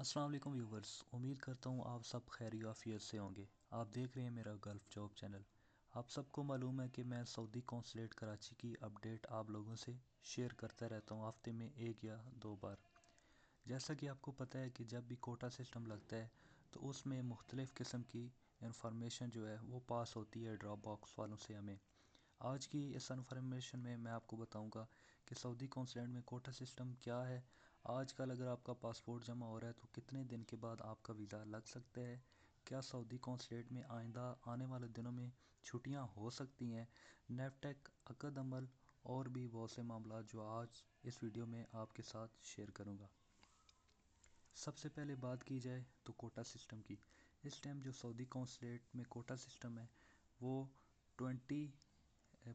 अस्सलाम वालेकुम व्यूवर्स, उम्मीद करता हूँ आप सब खैर आफियत से होंगे। आप देख रहे हैं मेरा गल्फ़ जॉब चैनल। आप सबको मालूम है कि मैं सऊदी कौंसलेट कराची की अपडेट आप लोगों से शेयर करता रहता हूँ हफ्ते में एक या दो बार। जैसा कि आपको पता है कि जब भी कोटा सिस्टम लगता है तो उसमें मुख्तलिफ़ किस्म की इंफॉर्मेशन जो है वो पास होती है ड्रॉप बॉक्स वालों से हमें। आज की इस इन्फॉर्मेशन में मैं आपको बताऊंगा कि सऊदी कौंसलेट में कोटा सिस्टम क्या है। आजकल अगर आपका पासपोर्ट जमा हो रहा है तो कितने दिन के बाद आपका वीज़ा लग सकता है। क्या सऊदी कौंसलेट में आइंदा आने वाले दिनों में छुट्टियां हो सकती हैं। नेफटेक अकद अमल और भी बहुत से मामला जो आज इस वीडियो में आपके साथ शेयर करूंगा। सबसे पहले बात की जाए तो कोटा सिस्टम की। इस टाइम जो सऊदी कौंसलेट में कोटा सिस्टम है वो 20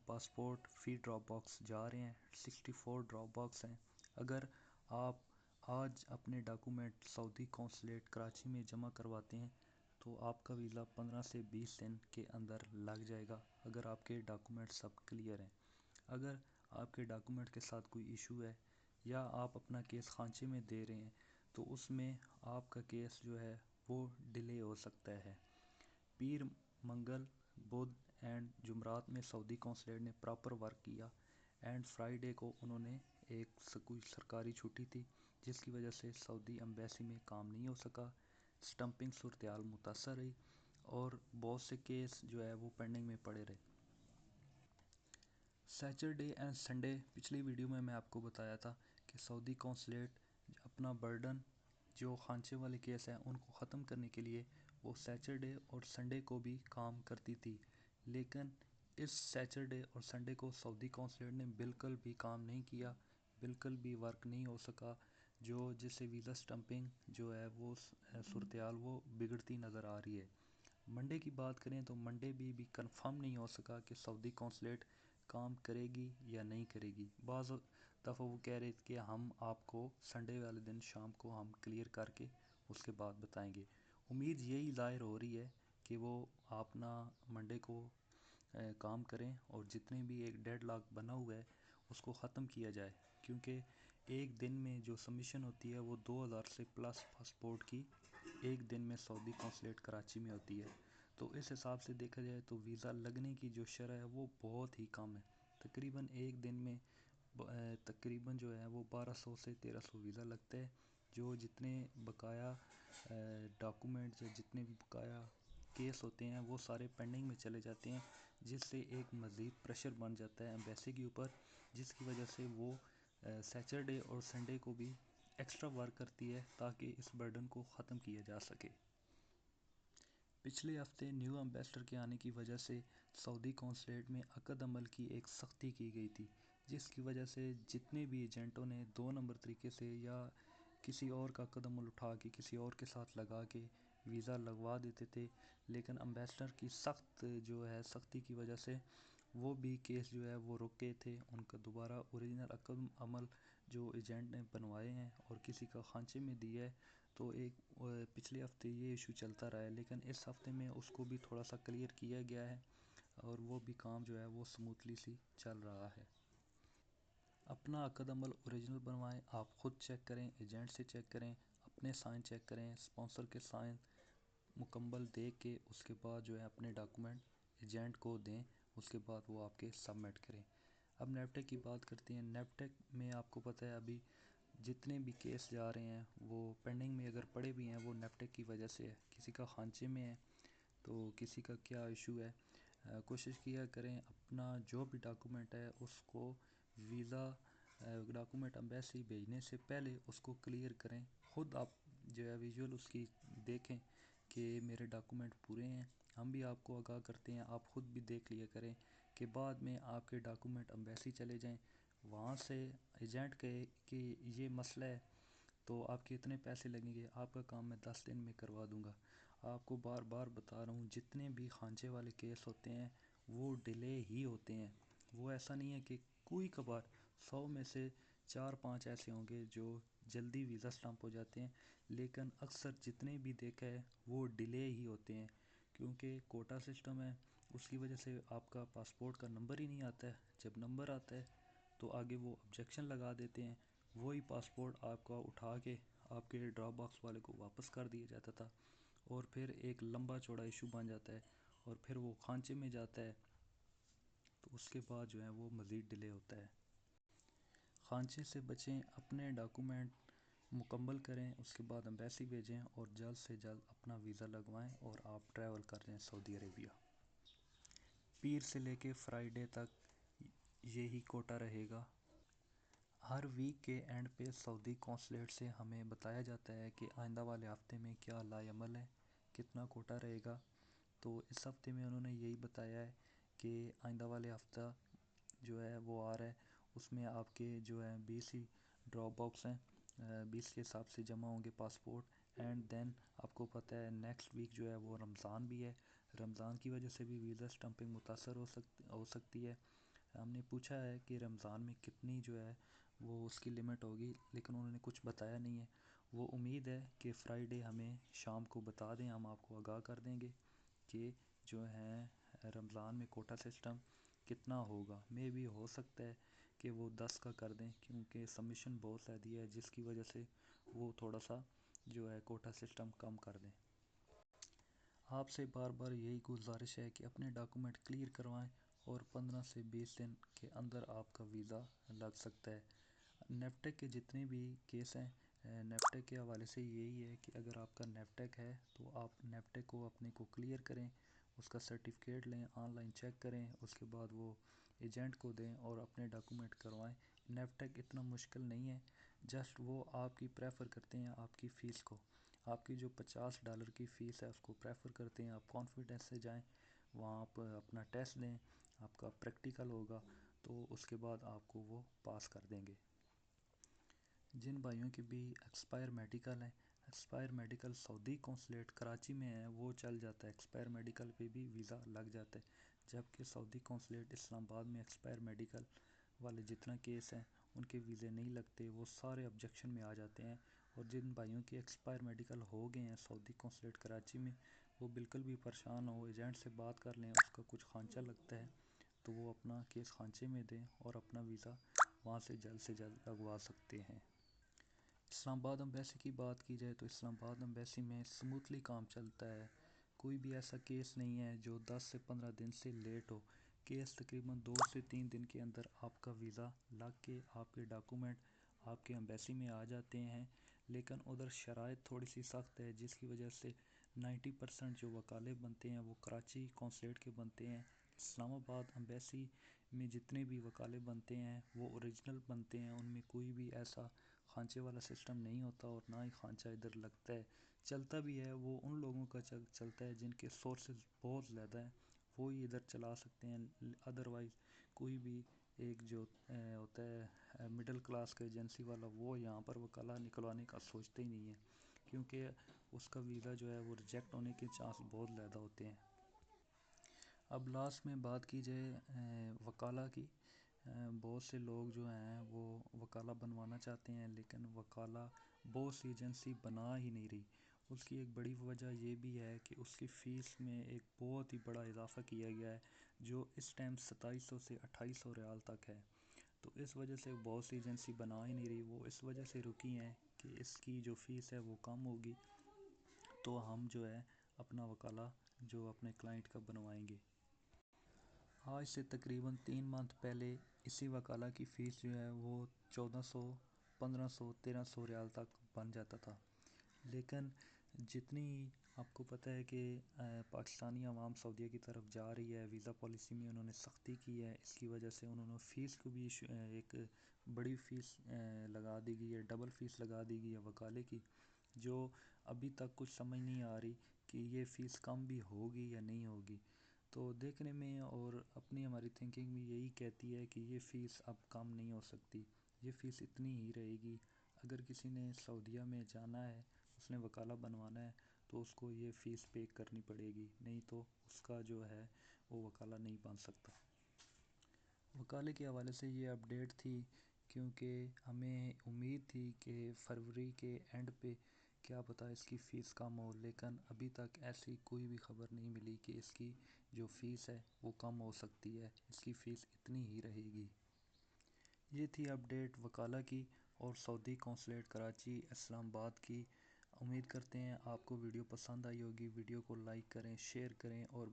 पासपोर्ट फ़ी ड्रॉप बॉक्स जा रहे हैं। 64 ड्रॉप बॉक्स हैं। अगर आप आज अपने डॉक्यूमेंट सऊदी कौंसलेट कराची में जमा करवाते हैं तो आपका वीज़ा 15 से 20 दिन के अंदर लग जाएगा, अगर आपके डॉक्यूमेंट सब क्लियर हैं। अगर आपके डॉक्यूमेंट के साथ कोई इशू है या आप अपना केस खांचे में दे रहे हैं तो उसमें आपका केस जो है वो डिले हो सकता है। पीर, मंगल, बुध एंड जुमरात में सऊदी कौंसलेट ने प्रॉपर वर्क किया एंड फ्राइडे को उन्होंने कोई सरकारी छुट्टी थी जिसकी वजह से सऊदी एम्बेसी में काम नहीं हो सका। स्टम्पिंग सूरत मुतासर रही और बहुत से केस जो है वो पेंडिंग में पड़े रहे। सैटरडे एंड संडे पिछली वीडियो में मैं आपको बताया था कि सऊदी कौंसलेट अपना बर्डन जो खांचे वाले केस हैं उनको ख़त्म करने के लिए वो सैटरडे और संडे को भी काम करती थी, लेकिन इस सैटरडे और संडे को सऊदी कौंसलेट ने बिल्कुल भी काम नहीं किया, बिल्कुल भी वर्क नहीं हो सका, जो जिससे वीज़ा स्टम्पिंग जो है वो सूरत वो बिगड़ती नज़र आ रही है। मंडे की बात करें तो मंडे भी कंफर्म नहीं हो सका कि सऊदी कौंसलेट काम करेगी या नहीं करेगी। बाज़ दफ़ा वो कह रहे थे कि हम आपको संडे वाले दिन शाम को हम क्लियर करके उसके बाद बताएंगे। उम्मीद यही ज़ाहिर हो रही है कि वो आप ना मंडे को काम करें और जितने भी एक डेडलॉक बना हुआ है उसको ख़त्म किया जाए, क्योंकि एक दिन में जो सबमिशन होती है वो 2000 से प्लस पासपोर्ट की एक दिन में सऊदी कौंसलेट कराची में होती है। तो इस हिसाब से देखा जाए तो वीज़ा लगने की जो शरह है वो बहुत ही कम है। तकरीबन एक दिन में तकरीबन जो है वो 1200 से 1300 वीज़ा लगता है। जो जितने बकाया डॉक्यूमेंट्स या जितने भी बकाया केस होते हैं वो सारे पेंडिंग में चले जाते हैं, जिससे एक मज़ीद प्रेशर बन जाता है एम्बेसी के ऊपर, जिसकी वजह से वो सैटरडे और संडे को भी एक्स्ट्रा वर्क करती है ताकि इस बर्डन को ख़त्म किया जा सके। पिछले हफ्ते न्यू एम्बेसडर के आने की वजह से सऊदी कौंसलेट में अकद अमल की एक सख्ती की गई थी, जिसकी वजह से जितने भी एजेंटों ने 2 नंबर तरीके से या किसी और का कदम उठा के किसी और के साथ लगा के वीज़ा लगवा देते थे, लेकिन एम्बेसडर की सख्त जो है सख्ती की वजह से वो भी केस जो है वो रुक गए थे। उनका दोबारा ओरिजिनल अकद अमल जो एजेंट ने बनवाए हैं और किसी का खांचे में दिया है तो एक पिछले हफ्ते ये इशू चलता रहा है, लेकिन इस हफ्ते में उसको भी थोड़ा सा क्लियर किया गया है और वो भी काम जो है वो स्मूथली सी चल रहा है। अपना अकद अमल ओरिजिनल बनवाएं, आप ख़ुद चेक करें, एजेंट से चेक करें, अपने साइन चेक करें, स्पॉन्सर के साइन मुकम्मल देख के उसके बाद जो है अपने डॉक्यूमेंट एजेंट को दें, उसके बाद वो आपके सबमिट करें। अब नेफटेक की बात करते हैं। नेफटेक में आपको पता है अभी जितने भी केस जा रहे हैं वो पेंडिंग में अगर पड़े भी हैं वो नेफटेक की वजह से है। किसी का खांचे में है तो किसी का क्या इशू है। कोशिश किया करें अपना जो भी डॉक्यूमेंट है उसको वीज़ा डॉक्यूमेंट एम्बेसी भेजने से पहले उसको क्लियर करें। ख़ुद आप जो है विजुअल उसकी देखें कि मेरे डॉक्यूमेंट पूरे हैं। हम भी आपको आगाह करते हैं, आप ख़ुद भी देख लिया करें कि बाद में आपके डॉक्यूमेंट एम्बेसी चले जाएं, वहाँ से एजेंट कहे कि ये मसला है तो आपके इतने पैसे लगेंगे, आपका काम मैं 10 दिन में करवा दूंगा। आपको बार बार बता रहा हूँ जितने भी खांचे वाले केस होते हैं वो डिले ही होते हैं। वो ऐसा नहीं है कि कोई कभार 100 में से 4-5 ऐसे होंगे जो जल्दी वीज़ा स्टम्प हो जाते हैं, लेकिन अक्सर जितने भी देखा है वो डिले ही होते हैं, क्योंकि कोटा सिस्टम है उसकी वजह से आपका पासपोर्ट का नंबर ही नहीं आता है। जब नंबर आता है तो आगे वो ऑब्जेक्शन लगा देते हैं, वही पासपोर्ट आपका उठा के آپ کے ڈراپ باکس والے کو واپس کر دیا جاتا تھا، اور پھر ایک لمبا چوڑا ایشو بن جاتا ہے اور پھر وہ خانچے میں جاتا ہے، تو اس کے بعد جو ہے وہ مزید ڈیلے ہوتا ہے۔ خانچے سے بچیں، اپنے ڈاکومنٹ مکمل کریں، اس کے بعد ایمبیسی بھیجیں اور جلد سے جلد اپنا ویزا لگوائیں اور آپ ٹریول کر جائیں سعودی عربیہ۔ پیر سے لے کے فرائیڈے تک یہی کوٹا رہے گا۔ ہر ویک کے اینڈ پہ سعودی قونصلیٹ سے ہمیں بتایا جاتا ہے کہ آئندہ والے ہفتے میں کیا لائے عمل ہے، کتنا کوٹا رہے گا۔ تو اس ہفتے میں انہوں نے یہی بتایا ہے کہ آئندہ والے ہفتہ جو ہے وہ آ رہا ہے، اس میں آپ کے جو ہے 20 ہی ڈراپ باکس ہیں، 20 کے حساب سے جمع ہوں گے پاسپورٹ۔ اینڈ دین آپ کو پتہ ہے نیکسٹ ویک جو ہے وہ رمضان بھی ہے، رمضان کی وجہ سے بھی ویزا اسٹمپنگ متاثر ہو سکتی ہے۔ ہم نے پوچھا ہے کہ رمضان میں کتنی جو ہے وہ اس کی لمٹ ہوگی، لیکن انہوں نے کچھ بتایا نہیں ہے۔ وہ امید ہے کہ فرائیڈے ہمیں شام کو بتا دیں، ہم آپ کو آگاہ کر دیں گے کہ جو ہے رمضان میں کوٹا سسٹم کتنا ہوگا۔ میں بھی ہو سکتا ہے کہ وہ 10 کا کر دیں، کیونکہ سبمیشن بہت زیادہ ہے جس کی وجہ سے وہ تھوڑا سا جو ہے کوٹا سسٹم کم کر دیں۔ آپ سے بار بار یہی گزارش ہے کہ اپنے ڈاکومنٹ کلیئر کروائیں اور 15 سے 20 دن کے اندر آپ کا ویزا لگ سکتا ہے۔ نیفٹیک کے جتنے بھی کیس ہیں، نیفٹیک کے حوالے سے یہی ہے کہ اگر آپ کا نیفٹیک ہے تو آپ نیفٹیک کو اپنے کو کلیئر کریں، اس کا سرٹیفکیٹ لیں، آن لائن چیک کریں، اس کے بعد وہ ایجنٹ کو دیں اور اپنے ڈاکومنٹ کروائیں۔ نیفٹیک اتنا مشکل نہیں ہے، جسٹ وہ آپ کی پریفر کرتے ہیں آپ کی فیس کو، آپ کی جو $50 کی فیس ہے اس کو پریفر کرتے ہیں۔ آپ کانفیڈنس سے جائیں، وہاں آپ اپنا ٹیسٹ دیں، آپ کا پریکٹیکل ہوگا، تو اس کے بعد آپ کو وہ پاس کر دیں گے۔ جن بھائیوں کی بھی ایکسپائر میڈیکل ہیں، ایکسپائر میڈیکل سعودی قونصلیٹ کراچی میں ہے، وہ چل جاتا ہے، ایکسپائر میڈیکل پہ بھی ویزا لگ جاتا ہے۔ جبکہ سعودی قونصلیٹ اسلام آباد میں ایکسپائر میڈیکل والے جتنا کیس ہیں ان کے ویزے نہیں لگتے، وہ سارے آبجیکشن میں آ جاتے ہیں۔ اور جن بھائیوں کے ایکسپائر میڈیکل ہو گئے ہیں سعودی قونصلیٹ کراچی میں، وہ بالکل بھی پریشان ہو، ایجنٹ سے بات کر لیں، اس کا کچھ خانچہ لگتا ہے تو وہ اپنا کیس خانچے میں دیں اور اپنا ویزا وہاں سے جلد لگوا سکتے ہیں۔ اسلام آباد امبیسی کی بات کی جائے تو اسلام آباد امبیسی میں سموتھلی کام چلتا ہے، کوئی بھی ایسا کیس نہیں ہے جو 10 سے 15 دن سے لیٹ ہو۔ کیس تقریباً 2 سے 3 دن کے اندر آپ کا ویزا لگ کے آپ کے ڈاکومنٹ آپ کے امبیسی میں آ جاتے ہیں، لیکن ادھر شرائط تھوڑی سی سخت ہے جس کی وجہ سے 90% جو وکالے بنتے ہیں وہ کراچی قونصلیٹ کے بنتے ہیں۔ اسلام آباد امبیسی میں جتنے بھی وکالے بنتے ہیں وہ اوریجنل بنتے ہیں، ان میں کوئی بھی ایسا خانچے والا سسٹم نہیں ہوتا اور نہ ہی خانچہ ادھر لگتا ہے۔ چلتا بھی ہے وہ ان لوگوں کا چلتا ہے جن کے سورسز بہت زیادہ ہیں، وہ ہی ادھر چلا سکتے ہیں، ادروائز کوئی بھی ایک جو ہوتا ہے مڈل کلاس کا ایجنسی والا، وہ یہاں پر وکالہ نکلوانے کا سوچتے ہی نہیں ہے، کیونکہ اس کا ویزا جو ہے وہ ریجیکٹ ہونے کے چانس بہت زیادہ ہوتے ہیں۔ اب لاسٹ میں بات کی جائے وکالہ کی، بہت سے لوگ جو ہیں وہ وکالہ بنوانا چاہتے ہیں لیکن وکالہ بہت سی ایجنسی بنا ہی نہیں رہی۔ اس کی ایک بڑی وجہ یہ بھی ہے کہ اس کی فیس میں ایک بہت ہی بڑا اضافہ کیا گیا ہے، جو اس ٹائم 2700 سے 2800 ریال تک ہے۔ تو اس وجہ سے بہت سی ایجنسی بنا ہی نہیں رہی، وہ اس وجہ سے رکی ہیں کہ اس کی جو فیس ہے وہ کم ہوگی تو ہم جو ہے اپنا وکالہ جو اپنے کلائنٹ کا بنوائیں گے۔ آج سے تقریباً 3 منتھ پہلے اسی وکالہ کی فیس جو ہے وہ 1400، 1500، 1300 ریال تک بن جاتا تھا، لیکن جتنی آپ کو پتہ ہے کہ پاکستانی عوام سعودیہ کی طرف جا رہی ہے، ویزا پالیسی میں انہوں نے سختی کی ہے، اس کی وجہ سے انہوں نے فیس کو بھی ایک بڑی فیس لگا دی گئی ہے، ڈبل فیس لگا دی گئی ہے وکالے کی، جو ابھی تک کچھ سمجھ نہیں آ رہی کہ یہ فیس کم بھی ہوگی یا نہیں ہوگی۔ تو دیکھنے میں اور اپنی ہماری تھنکنگ میں یہی کہتی ہے کہ یہ فیس اب کم نہیں ہو سکتی، یہ فیس اتنی ہی رہے گی۔ اگر کسی نے سعودیہ میں جانا ہے، اس نے وکالہ بنوانا ہے تو اس کو یہ فیس پے کرنی پڑے گی، نہیں تو اس کا جو ہے وہ وکالہ نہیں بن سکتا۔ وکالے کے حوالے سے یہ اپڈیٹ تھی، کیونکہ ہمیں امید تھی کہ فروری کے اینڈ پہ کیا پتہ اس کی فیس کم ہو، لیکن ابھی تک ایسی کوئی بھی خبر نہیں ملی کہ اس کی جو فیس ہے وہ کم ہو سکتی ہے، اس کی فیس اتنی ہی رہے گی۔ یہ تھی اپڈیٹ وکالہ کی۔ اور سعودی قونصلیٹ کراچی اسلام آباد کی۔ امید کرتے ہیں آپ کو ویڈیو پسند آئی ہوگی۔ ویڈیو کو لائک کریں، شیئر کریں اور